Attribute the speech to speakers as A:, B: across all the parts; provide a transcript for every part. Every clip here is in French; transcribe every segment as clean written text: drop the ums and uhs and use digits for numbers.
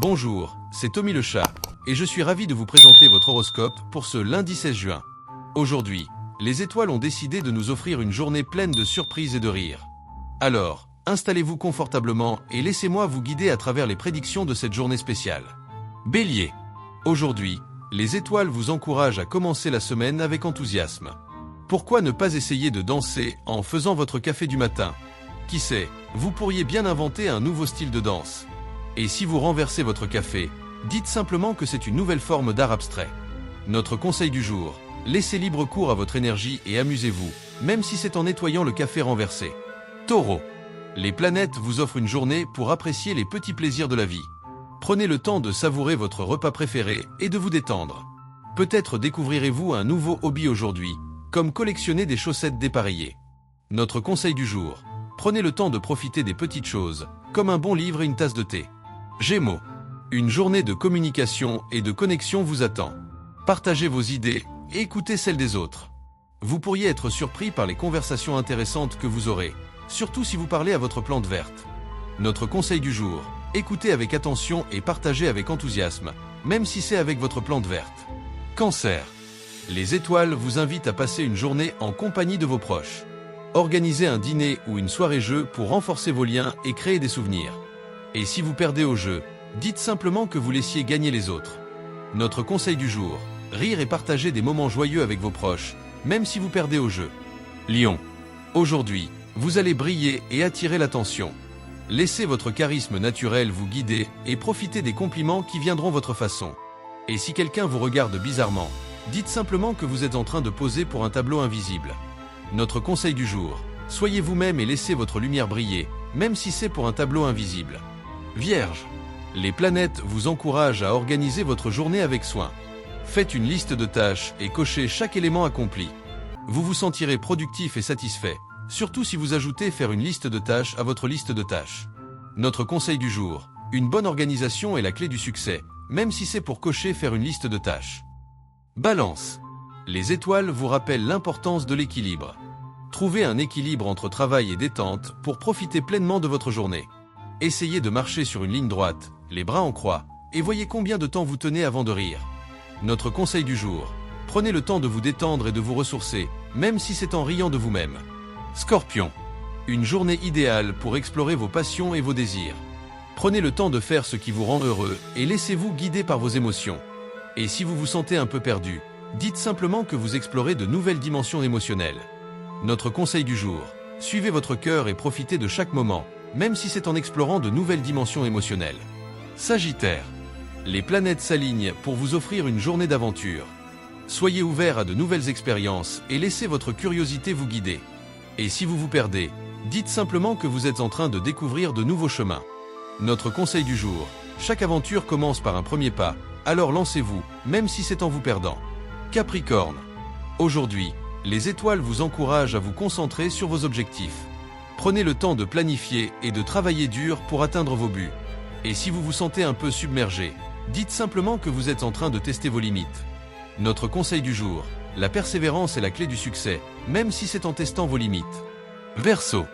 A: Bonjour, c'est Tommy le chat, et je suis ravi de vous présenter votre horoscope pour ce lundi 16 juin. Aujourd'hui, les étoiles ont décidé de nous offrir une journée pleine de surprises et de rires. Alors, installez-vous confortablement et laissez-moi vous guider à travers les prédictions de cette journée spéciale. Bélier. Aujourd'hui, les étoiles vous encouragent à commencer la semaine avec enthousiasme. Pourquoi ne pas essayer de danser en faisant votre café du matin? Qui sait, vous pourriez bien inventer un nouveau style de danse. Et si vous renversez votre café, dites simplement que c'est une nouvelle forme d'art abstrait. Notre conseil du jour, laissez libre cours à votre énergie et amusez-vous, même si c'est en nettoyant le café renversé. Taureau. Les planètes vous offrent une journée pour apprécier les petits plaisirs de la vie. Prenez le temps de savourer votre repas préféré et de vous détendre. Peut-être découvrirez-vous un nouveau hobby aujourd'hui, comme collectionner des chaussettes dépareillées. Notre conseil du jour, prenez le temps de profiter des petites choses, comme un bon livre et une tasse de thé. Gémeaux. Une journée de communication et de connexion vous attend. Partagez vos idées et écoutez celles des autres. Vous pourriez être surpris par les conversations intéressantes que vous aurez, surtout si vous parlez à votre plante verte. Notre conseil du jour, écoutez avec attention et partagez avec enthousiasme, même si c'est avec votre plante verte. Cancer. Les étoiles vous invitent à passer une journée en compagnie de vos proches. Organisez un dîner ou une soirée-jeu pour renforcer vos liens et créer des souvenirs. Et si vous perdez au jeu, dites simplement que vous laissiez gagner les autres. Notre conseil du jour, rire et partager des moments joyeux avec vos proches, même si vous perdez au jeu. Lion. Aujourd'hui, vous allez briller et attirer l'attention. Laissez votre charisme naturel vous guider et profitez des compliments qui viendront votre façon. Et si quelqu'un vous regarde bizarrement, dites simplement que vous êtes en train de poser pour un tableau invisible. Notre conseil du jour, soyez vous-même et laissez votre lumière briller, même si c'est pour un tableau invisible. Vierge. Les planètes vous encouragent à organiser votre journée avec soin. Faites une liste de tâches et cochez chaque élément accompli. Vous vous sentirez productif et satisfait, surtout si vous ajoutez faire une liste de tâches à votre liste de tâches. Notre conseil du jour, une bonne organisation est la clé du succès, même si c'est pour cocher faire une liste de tâches. Balance. Les étoiles vous rappellent l'importance de l'équilibre. Trouvez un équilibre entre travail et détente pour profiter pleinement de votre journée. Essayez de marcher sur une ligne droite, les bras en croix, et voyez combien de temps vous tenez avant de rire. Notre conseil du jour, prenez le temps de vous détendre et de vous ressourcer, même si c'est en riant de vous-même. Scorpion. Une journée idéale pour explorer vos passions et vos désirs. Prenez le temps de faire ce qui vous rend heureux et laissez-vous guider par vos émotions. Et si vous vous sentez un peu perdu, dites simplement que vous explorez de nouvelles dimensions émotionnelles. Notre conseil du jour, suivez votre cœur et profitez de chaque moment, même si c'est en explorant de nouvelles dimensions émotionnelles. Sagittaire. Les planètes s'alignent pour vous offrir une journée d'aventure. Soyez ouvert à de nouvelles expériences et laissez votre curiosité vous guider. Et si vous vous perdez, dites simplement que vous êtes en train de découvrir de nouveaux chemins. Notre conseil du jour, chaque aventure commence par un premier pas, alors lancez-vous, même si c'est en vous perdant. Capricorne. Aujourd'hui, les étoiles vous encouragent à vous concentrer sur vos objectifs. Prenez le temps de planifier et de travailler dur pour atteindre vos buts. Et si vous vous sentez un peu submergé, dites simplement que vous êtes en train de tester vos limites. Notre conseil du jour, la persévérance est la clé du succès, même si c'est en testant vos limites. Verseau.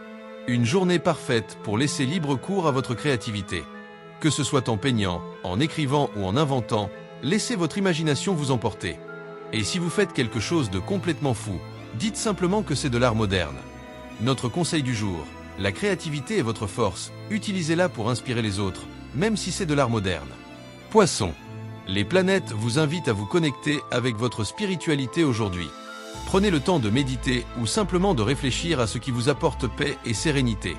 A: Une journée parfaite pour laisser libre cours à votre créativité. Que ce soit en peignant, en écrivant ou en inventant, laissez votre imagination vous emporter. Et si vous faites quelque chose de complètement fou, dites simplement que c'est de l'art moderne. Notre conseil du jour, la créativité est votre force, utilisez-la pour inspirer les autres, même si c'est de l'art moderne. Poisson. Les planètes vous invitent à vous connecter avec votre spiritualité aujourd'hui. Prenez le temps de méditer ou simplement de réfléchir à ce qui vous apporte paix et sérénité.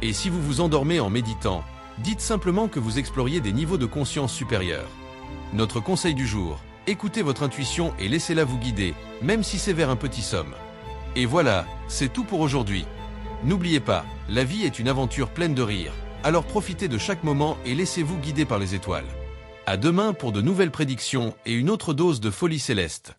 A: Et si vous vous endormez en méditant, dites simplement que vous exploriez des niveaux de conscience supérieurs. Notre conseil du jour, écoutez votre intuition et laissez-la vous guider, même si c'est vers un petit somme. Et voilà, c'est tout pour aujourd'hui. N'oubliez pas, la vie est une aventure pleine de rire, alors profitez de chaque moment et laissez-vous guider par les étoiles. À demain pour de nouvelles prédictions et une autre dose de folie céleste.